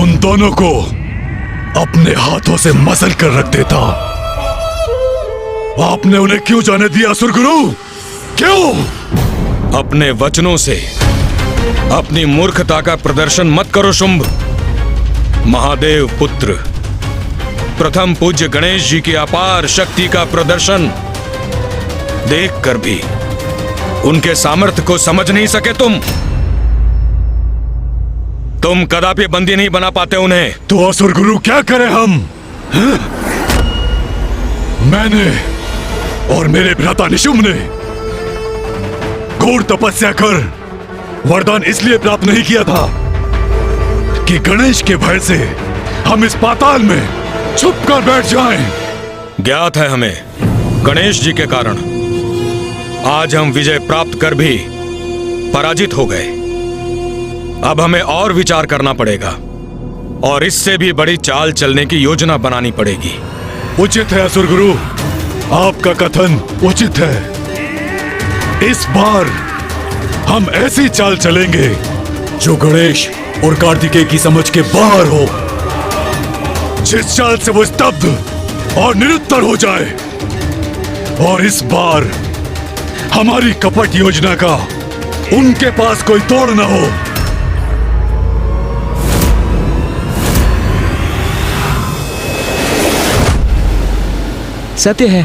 उन दोनों को अपने हाथों से मसल कर रख देता। आपने उन्हें क्यों जाने दिया असुर गुरु? क्यों? अपने वचनों से अपनी मूर्खता का प्रदर्शन मत करो शुंभ। महादेव पुत्र, प्रथम पूज्य गणेश जी की अपार शक्ति का प्रदर्शन देखकर भी उनके सामर्थ्य को समझ नहीं सके तुम कदापि बंदी नहीं बना पाते उन्हें। तो असुर गुरु क्या करें हम? मैंने और मेरे भ्राता निशुंभ ने घोर तपस्या कर वरदान इसलिए प्राप्त नहीं किया था कि गणेश के भय से हम इस पाताल में छुप कर बैठ जाएं। ज्ञात है हमें गणेश जी के कारण आज हम विजय प्राप्त कर भी पराजित हो गए। अब हमें और विचार करना पड़ेगा और इससे भी बड़ी चाल चलने की योजना बनानी पड़ेगी। उचित है असुर गुरु, आपका कथन उचित है। इस बार हम ऐसी चाल चलेंगे जो गणेश और कार्तिकेय की समझ के बाहर हो, जिस चाल से वो स्तब्ध और निरुत्तर हो जाए। और इस बार हमारी कपट योजना का उनके पास कोई तोड़ न हो। सत्य है,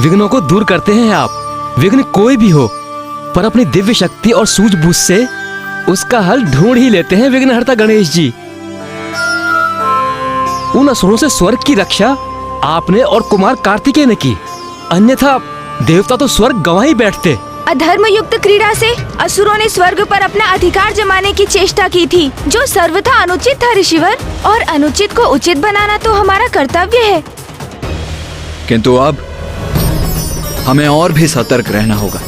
विघ्नों को दूर करते हैं आप। विघ्न कोई भी हो, पर अपनी दिव्य शक्ति और सूझबूझ से उसका हल ढूंढ ही लेते हैं विघ्नहर्ता गणेश जी। उन असुरों से स्वर्ग की रक्षा आपने और कुमार कार्तिकेय ने की, अन्यथा देवता तो स्वर्ग गंवा ही बैठते। अधर्म युक्त क्रीड़ा से असुरों ने स्वर्ग पर अपना अधिकार जमाने की चेष्टा की थी, जो सर्वथा अनुचित था ऋषिवर। और अनुचित को उचित बनाना तो हमारा कर्तव्य है। किंतु अब हमें और भी सतर्क रहना होगा,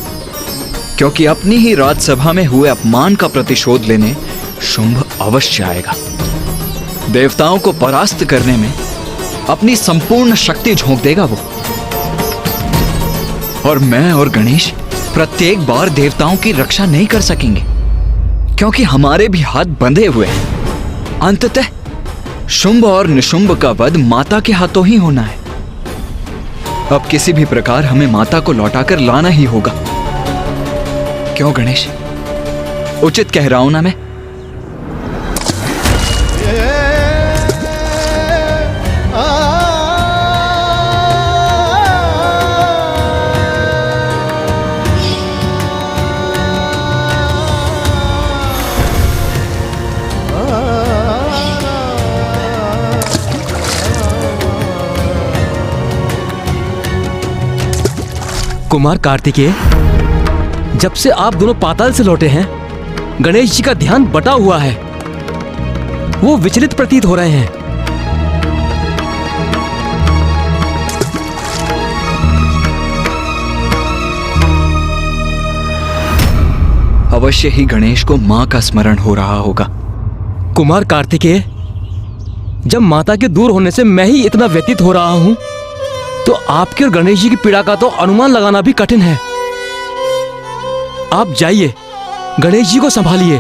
क्योंकि अपनी ही राजसभा में हुए अपमान का प्रतिशोध लेने शुंभ अवश्य आएगा। देवताओं को परास्त करने में अपनी संपूर्ण शक्ति झोंक देगा वो। और मैं और गणेश प्रत्येक बार देवताओं की रक्षा नहीं कर सकेंगे, क्योंकि हमारे भी हाथ बंधे हुए हैं। अंततः शुंभ और निशुंभ का वध माता के हाथों ही होना है। अब किसी भी प्रकार हमें माता को लौटाकर लाना ही होगा। क्यों गणेश, उचित कह रहा हूं ना मैं? कुमार कार्तिकेय, जब से आप दोनों पाताल से लौटे हैं, गणेश जी का ध्यान बटा हुआ है। वो विचलित प्रतीत हो रहे हैं। अवश्य ही गणेश को मां का स्मरण हो रहा होगा। कुमार कार्तिकेय, जब माता के दूर होने से मैं ही इतना व्यतीत हो रहा हूं, तो आपके और गणेश जी की पीड़ा का तो अनुमान लगाना भी कठिन है। आप जाइए, गणेश जी को संभालिए।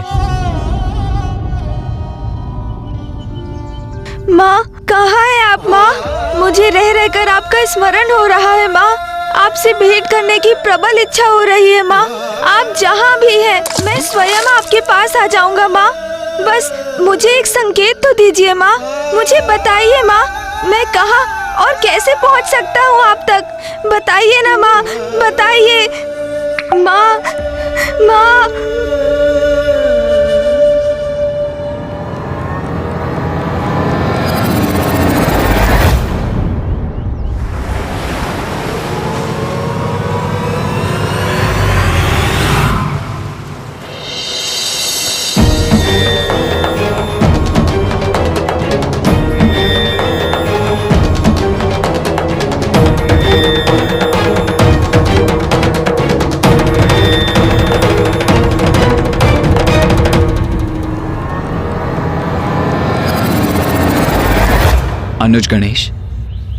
माँ, कहाँ है आप माँ? मुझे रह रहकर आपका स्मरण हो रहा है माँ। आपसे भेंट करने की प्रबल इच्छा हो रही है माँ। आप जहाँ भी हैं, मैं स्वयं आपके पास आ जाऊंगा माँ। बस मुझे एक संकेत तो दीजिए माँ। मुझे बताइए माँ, मैं कहाँ और कैसे पहुँच सकता हूँ आप तक? बताइए ना माँ, बताइए माँ। माँ, अनुज गणेश,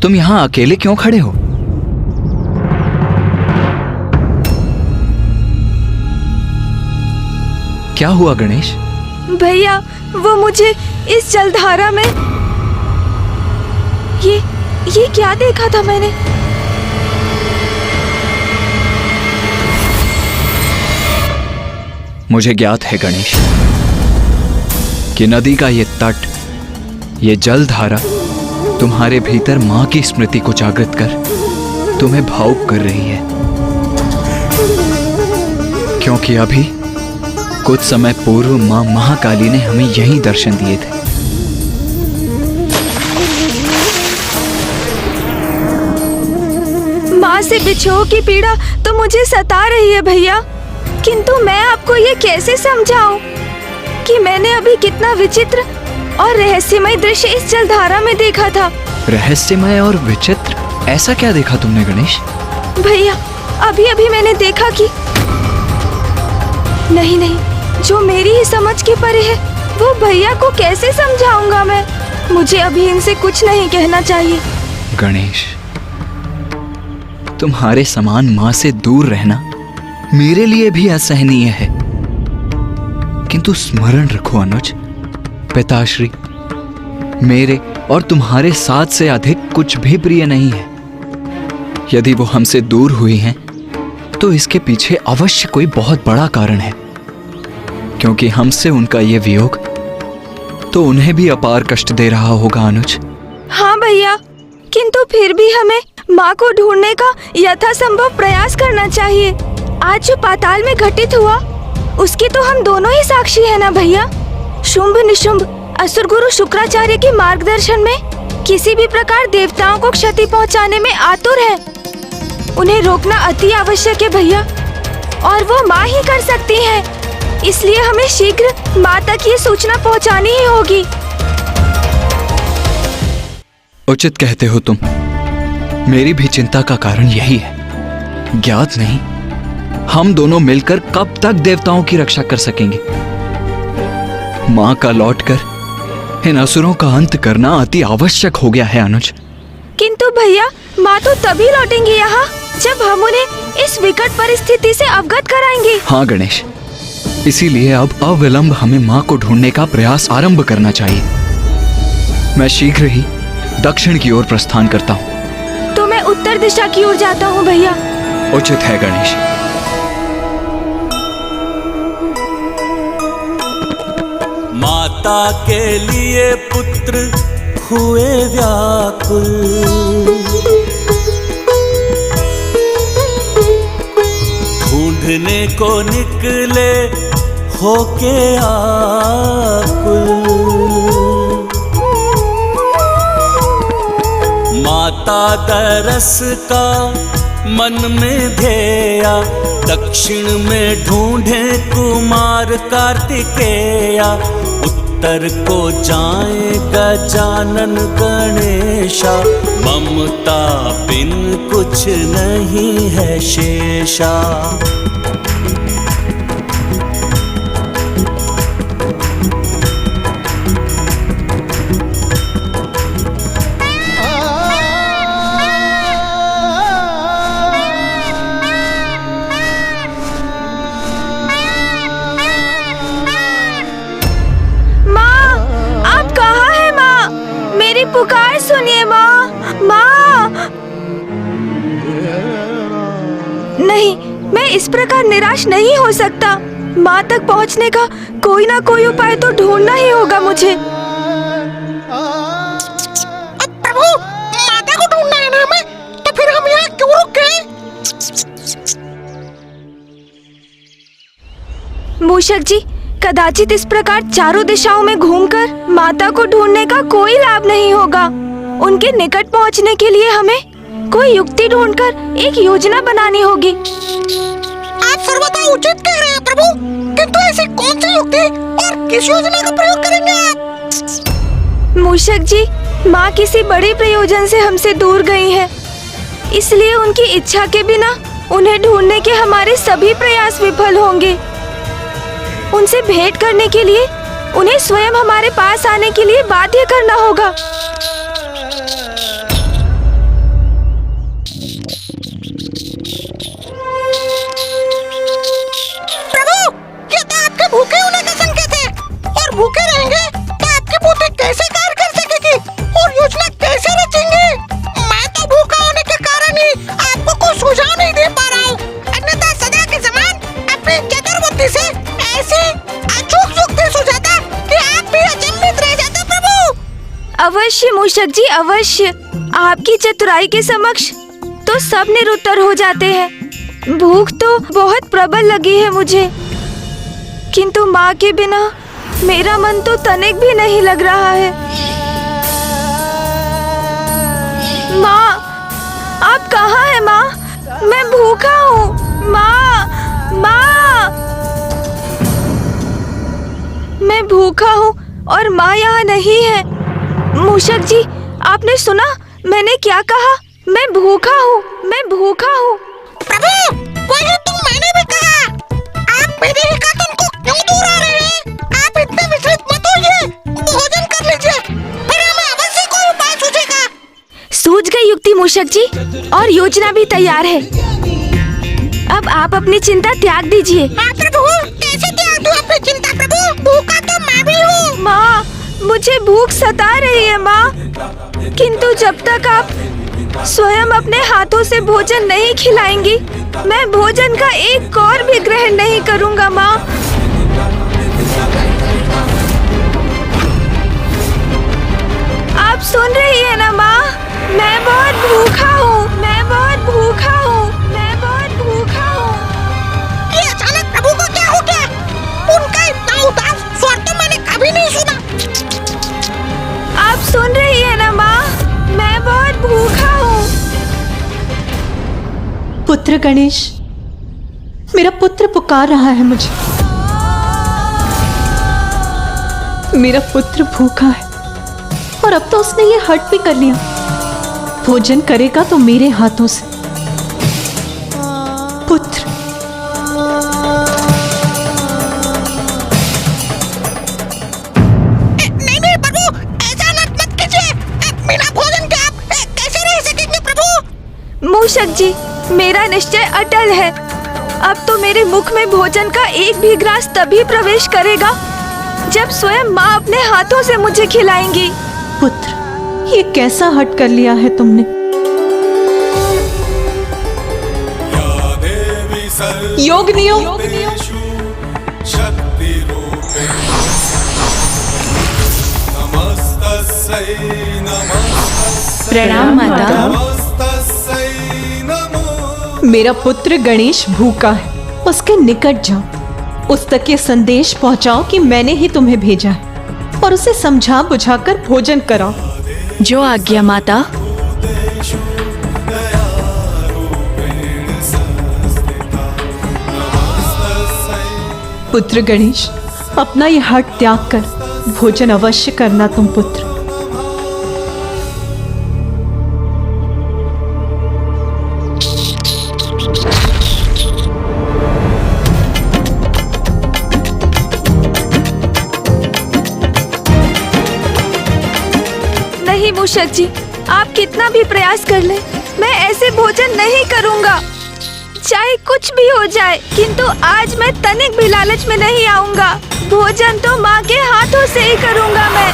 तुम यहां अकेले क्यों खड़े हो? क्या हुआ गणेश? भैया, वो मुझे इस जलधारा में ये क्या देखा था मैंने? मुझे ज्ञात है गणेश कि नदी का ये तट, ये जलधारा तुम्हारे भीतर मां की स्मृति को जागृत कर तुम्हें भावुक कर रही है। क्योंकि अभी कुछ समय पूर्व मां महाकाली ने हमें यही दर्शन दिए थे। माँ से बिछोह की पीड़ा तो मुझे सता रही है भैया, किंतु मैं आपको ये कैसे समझाऊं कि मैंने अभी कितना विचित्र और रहस्यमय दृश्य इस जलधारा में देखा था। रहस्यमय और विचित्र? ऐसा क्या देखा तुमने गणेश? भैया अभी अभी मैंने देखा कि नहीं, जो मेरी ही समझ के परे है वो भैया को कैसे समझाऊंगा मैं। मुझे अभी इनसे कुछ नहीं कहना चाहिए। गणेश, तुम्हारे समान मां से दूर रहना मेरे लिए भी असहनीय है, किंतु स्मरण रखो अनुज, पिताश्री मेरे और तुम्हारे साथ से अधिक कुछ भी प्रिय नहीं है। यदि वो हमसे दूर हुई हैं, तो इसके पीछे अवश्य कोई बहुत बड़ा कारण है, क्योंकि हमसे उनका ये वियोग तो उन्हें भी अपार कष्ट दे रहा होगा अनुज। हाँ भैया, किंतु फिर भी हमें माँ को ढूंढने का यथासंभव प्रयास करना चाहिए। आज जो पाताल में घटित हुआ उसके तो हम दोनों ही साक्षी है ना भैया। शुंभ निशुंभ असुर गुरु शुक्राचार्य के मार्गदर्शन में किसी भी प्रकार देवताओं को क्षति पहुंचाने में आतुर है। उन्हें रोकना अति आवश्यक है भैया, और वो माँ ही कर सकती हैं। इसलिए हमें शीघ्र माँ तक ये सूचना पहुंचानी ही होगी। उचित कहते हो तुम। मेरी भी चिंता का कारण यही है। ज्ञात नहीं हम दोनों मिलकर कब तक देवताओं की रक्षा कर सकेंगे। माँ का लौटकर इन असुरों का अंत करना अति आवश्यक हो गया है अनुज। किंतु भैया माँ तो तभी लौटेंगी यहाँ जब हम उन्हें इस विकट परिस्थिति से अवगत कराएंगे। हाँ गणेश, इसीलिए अब अविलंब हमें माँ को ढूंढने का प्रयास आरंभ करना चाहिए। मैं शीघ्र ही दक्षिण की ओर प्रस्थान करता हूँ। तो मैं उत्तर दिशा की ओर जाता हूँ भैया। उचित है गणेश। माता के लिए पुत्र हुए व्याकुल, ढूंढने को निकले होके आकुल। माता दरस का मन में ध्येया, दक्षिण में ढूंढे कुमार कार्तिकेया। उत्तर को जाए गजानन गणेशा, ममता बिन कुछ नहीं है शेषा। पुकार सुनिए माँ। माँ नहीं, मैं इस प्रकार निराश नहीं हो सकता। माँ तक पहुँचने का कोई ना कोई उपाय तो ढूंढना ही होगा मुझे। प्रभु, माता को ढूंढना है ना हमें, तो फिर हम यहाँ क्यों रुक गए? मूषक जी, कदाचित इस प्रकार चारों दिशाओं में घूमकर माता को ढूंढने का कोई लाभ नहीं होगा। उनके निकट पहुंचने के लिए हमें कोई युक्ति ढूंढकर एक योजना बनानी होगी। आप सर्वथा उचित कह रहे हैं प्रभु, किंतु ऐसी कौन सी युक्ति और किस योजना का प्रयोग करेंगे आप? मूषक जी, माँ किसी बड़े प्रयोजन से हमसे दूर गई है, इसलिए उनकी इच्छा के बिना उन्हें ढूंढने के हमारे सभी प्रयास विफल होंगे। उनसे भेंट करने के लिए उन्हें स्वयं हमारे पास आने के लिए बाध्य करना होगा। प्रभु, ये तो आपके भूखे होने का संकेत है, और भूखे रहेंगे तो आपकी अवश्य मूषक जी, अवश्य। आपकी चतुराई के समक्ष तो सब निरुत्तर हो जाते हैं। भूख तो बहुत प्रबल लगी है मुझे, किंतु माँ के बिना मेरा मन तो तनिक भी नहीं लग रहा है। माँ, आप कहाँ हैं माँ? मैं भूखा हूँ माँ, माँ। मैं भूखा हूँ और माँ यहाँ नहीं है। मूषक जी, आपने सुना मैंने क्या कहा? मैं भूखा हूँ, मैं भूखा हूँ। प्रभु, वही तो मैंने भी कहा। आप मेरे ही कथन को क्यों दूर आ रहे हैं? आप इतने विचलित मत होइए, भोजन कर लीजिए, फिर हमें अवश्य कोई उपाय सूझेगा। सूझ गई युक्ति मूषक जी, और योजना भी तैयार है। अब आप अपनी चिंता त्याग दीजिए। हाँ प्रभु, कैसे त्याग दूं अपनी चिंता प्रभु? भूखा तो मैं भी हूँ। माँ, मुझे भूख सता रही है माँ, किंतु जब तक आप स्वयं अपने हाथों से भोजन नहीं खिलाएंगी, मैं भोजन का एक कौर भी ग्रहण नहीं करूँगा माँ। आप सुन रही है ना माँ? मैं बहुत भूखा हूँ, मैं बहुत भूखा हूँ, मैं बहुत भूखा हूँ। ये अचानक प्रभु को क्या हो गया? उनका इतना उदास स्वर तो मैंने कभी नहीं सुना। आप सुन रही है ना माँ? मैं बहुत भूखा हूँ। पुत्र गणेश, मेरा पुत्र पुकार रहा है मुझे। मेरा पुत्र भूखा है और अब तो उसने ये हट भी कर लिया। भोजन करेगा तो मेरे हाथों से। पुत्र, नहीं प्रभु, ऐसा मत कीजिए। बिना भोजन के आप कैसे रह सकेंगे प्रभु? मूषक जी, मेरा निश्चय अटल है। अब तो मेरे मुख में भोजन का एक भी ग्रास तभी प्रवेश करेगा जब स्वयं माँ अपने हाथों से मुझे खिलाएंगी। पुत्र, ये कैसा हट कर लिया है तुमने? योग नियम। प्रणाम माता। मेरा पुत्र गणेश भूखा है, उसके निकट जाओ, उस तक ये संदेश पहुंचाओ कि मैंने ही तुम्हें भेजा है, और उसे समझा बुझाकर भोजन कराओ। जो आज्ञा माता। पुत्र गणेश, अपना ये हट त्याग कर भोजन अवश्य करना तुम पुत्र। नहीं मूषक जी, आप कितना भी प्रयास कर ले, मैं ऐसे भोजन नहीं करूँगा। चाहे कुछ भी हो जाए, किंतु आज मैं तनिक भी लालच में नहीं आऊंगा। भोजन तो माँ के हाथों से ही करूंगा मैं।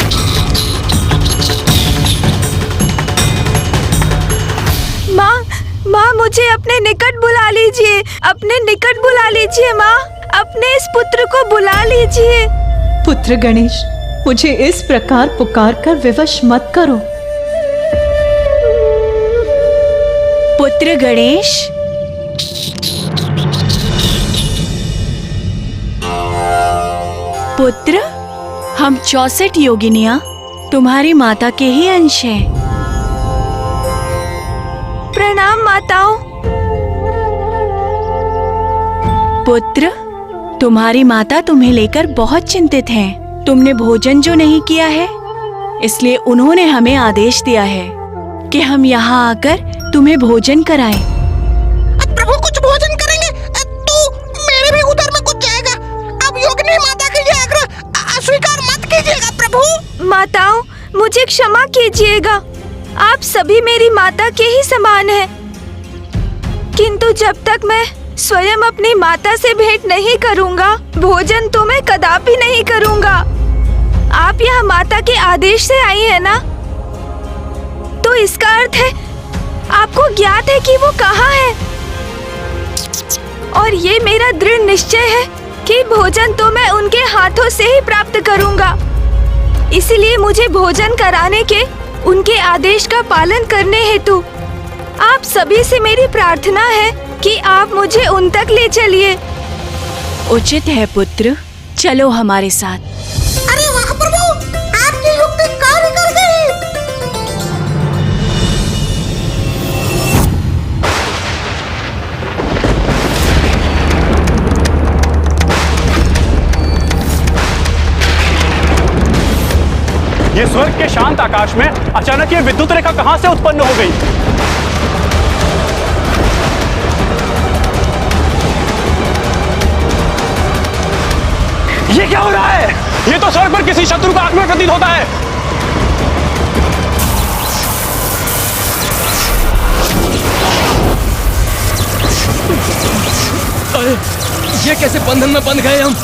माँ, मुझे अपने निकट बुला लीजिए, अपने निकट बुला लीजिए माँ, अपने इस पुत्र को बुला लीजिए। पुत्र गणेश, मुझे इस प्रकार पुकार कर विवश मत करो। पुत्र गणेश, पुत्र, हम 64 योगिनियां तुम्हारी माता के ही अंश हैं। प्रणाम माताओं। पुत्र, तुम्हारी माता तुम्हें लेकर बहुत चिंतित हैं। तुमने भोजन जो नहीं किया है, इसलिए उन्होंने हमें आदेश दिया है कि हम यहाँ आकर तुम्हें भोजन कराएं। अब प्रभु कुछ भोजन करेंगे तो मेरे भी उधर में कुछ जाएगा। अब योगिनी माता के ये आग्रह अस्वीकार मत कीजिएगा प्रभु। माताओं, मुझे क्षमा कीजिएगा, आप सभी मेरी माता के ही समान हैं। किंतु जब तक मैं स्वयं अपनी माता से भेंट नहीं करूंगा, भोजन तो मैं कदापि नहीं करूंगा। आप यहाँ माता के आदेश से आई है ना, तो इसका अर्थ है आपको ज्ञात है कि वो कहाँ है। और ये मेरा दृढ़ निश्चय है कि भोजन तो मैं उनके हाथों से ही प्राप्त करूंगा। इसलिए मुझे भोजन कराने के उनके आदेश का पालन करने हेतु आप सभी से मेरी प्रार्थना है कि आप मुझे उन तक ले चलिए। उचित है पुत्र, चलो हमारे साथ। अरे वाह प्रभु, आपकी युक्ति कार्य कर गई। ये स्वर्ग के शांत आकाश में अचानक ये विद्युत रेखा कहां से उत्पन्न हो गई? ये क्या हो रहा है? ये तो स्वर्ग पर किसी शत्रु का आगमन प्रतीत होता है। अरे ये कैसे बंधन में बंध गए हम?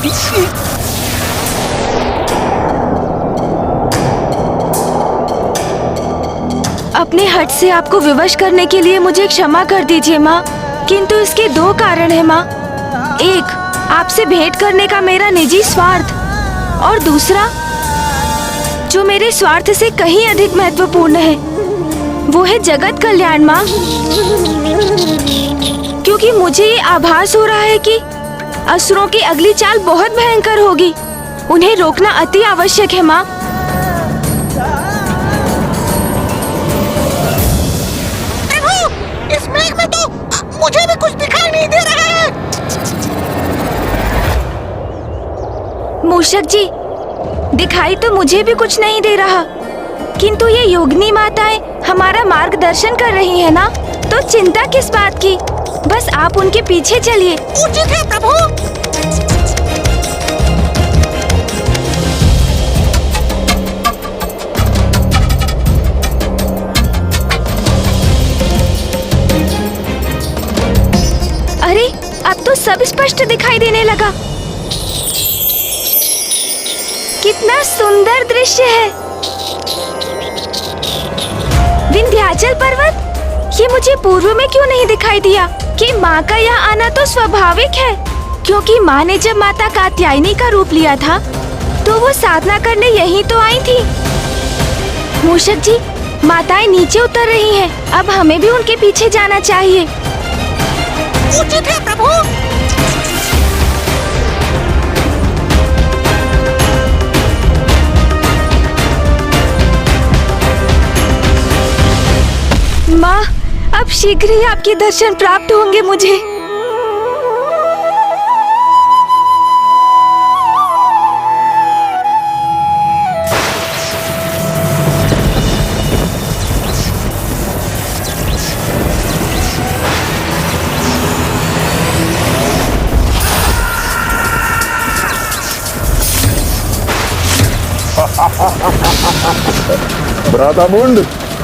अपने हट से आपको विवश करने के लिए मुझे क्षमा कर दीजिए माँ, किंतु इसके दो कारण है माँ। एक, आपसे भेंट करने का मेरा निजी स्वार्थ, और दूसरा जो मेरे स्वार्थ से कहीं अधिक महत्वपूर्ण है, वो है जगत कल्याण माँ। क्योंकि मुझे ये आभास हो रहा है कि असुरों की अगली चाल बहुत भयंकर होगी। उन्हें रोकना अति आवश्यक है माँ। इस मेघ में तो मुझे भी कुछ दिखाई नहीं दे रहा है। मूषक जी, दिखाई तो मुझे भी कुछ नहीं दे रहा, किंतु ये योगिनी माताएं हमारा मार्गदर्शन कर रही है ना, तो चिंता किस बात की। बस आप उनके पीछे चलिए। उचित है प्रभु। अरे अब तो सब स्पष्ट दिखाई देने लगा। कितना सुंदर दृश्य है। विंध्याचल पर्वत, ये मुझे पूर्व में क्यों नहीं दिखाई दिया कि माँ का यहाँ आना तो स्वाभाविक है, क्योंकि माँ ने जब माता कात्यायनी का रूप लिया था तो वो साधना करने यहीं तो आई थी। मूषक जी, माताएं नीचे उतर रही हैं, अब हमें भी उनके पीछे जाना चाहिए। उचित है प्रभु। माँ, अब शीघ्र ही आपके दर्शन प्राप्त होंगे मुझे। भ्रातामुंड,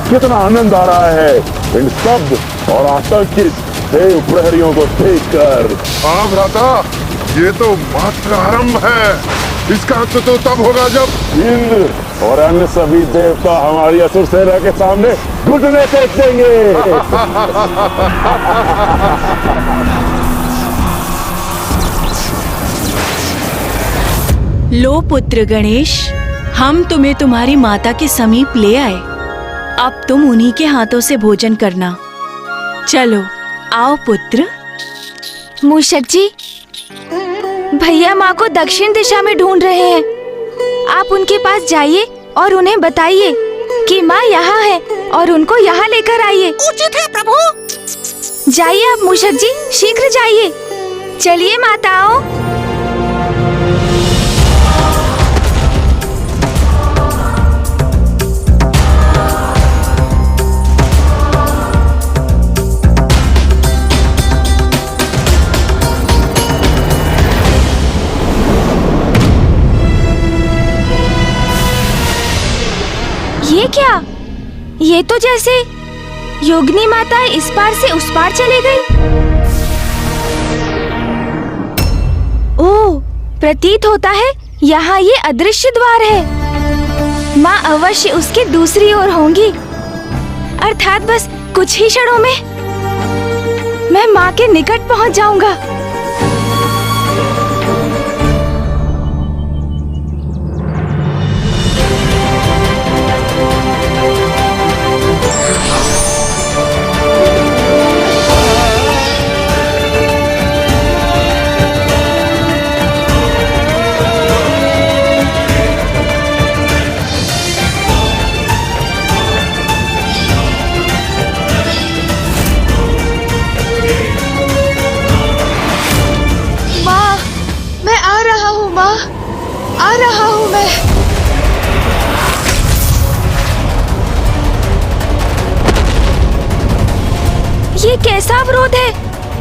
कितना आनंद आ रहा है इन स्तब्ध और आतंकित देव प्रहरियों को देखकर। हाँ भ्राता, ये तो मात्र आरंभ है। इसका अंत तो तब होगा जब इंद्र और अन्य सभी देवता हमारी असुर सेना के सामने घुटने टेक देंगे। लो पुत्र गणेश, हम तुम्हें तुम्हारी माता के समीप ले आए। अब तुम उन्हीं के हाथों से भोजन करना। चलो आओ पुत्र। मूषक जी, भैया माँ को दक्षिण दिशा में ढूंढ रहे हैं। आप उनके पास जाइए और उन्हें बताइए कि माँ यहाँ है और उनको यहाँ लेकर आइए। उचित है प्रभु। जाइए आप मूषक जी, शीघ्र जाइए। चलिए माताओं। ये क्या? ये तो जैसे योगिनी माता इस पार से उस पार चली गई। ओह, प्रतीत होता है यहाँ ये अदृश्य द्वार है। माँ अवश्य उसके दूसरी ओर होंगी, अर्थात बस कुछ ही क्षणों में मैं माँ के निकट पहुँच जाऊंगा।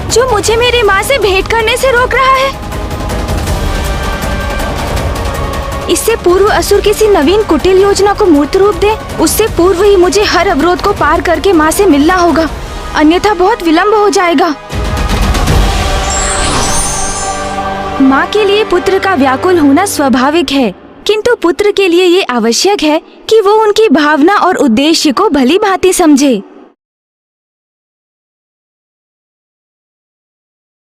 जो मुझे मेरी माँ से भेंट करने से रोक रहा है। इससे पूर्व असुर किसी नवीन कुटिल योजना को मूर्त रूप दे, उससे पूर्व ही मुझे हर अवरोध को पार करके माँ से मिलना होगा, अन्यथा बहुत विलंब हो जाएगा। माँ के लिए पुत्र का व्याकुल होना स्वाभाविक है, किंतु पुत्र के लिए ये आवश्यक है कि वो उनकी भावना और उद्देश्य को भली भांति समझे।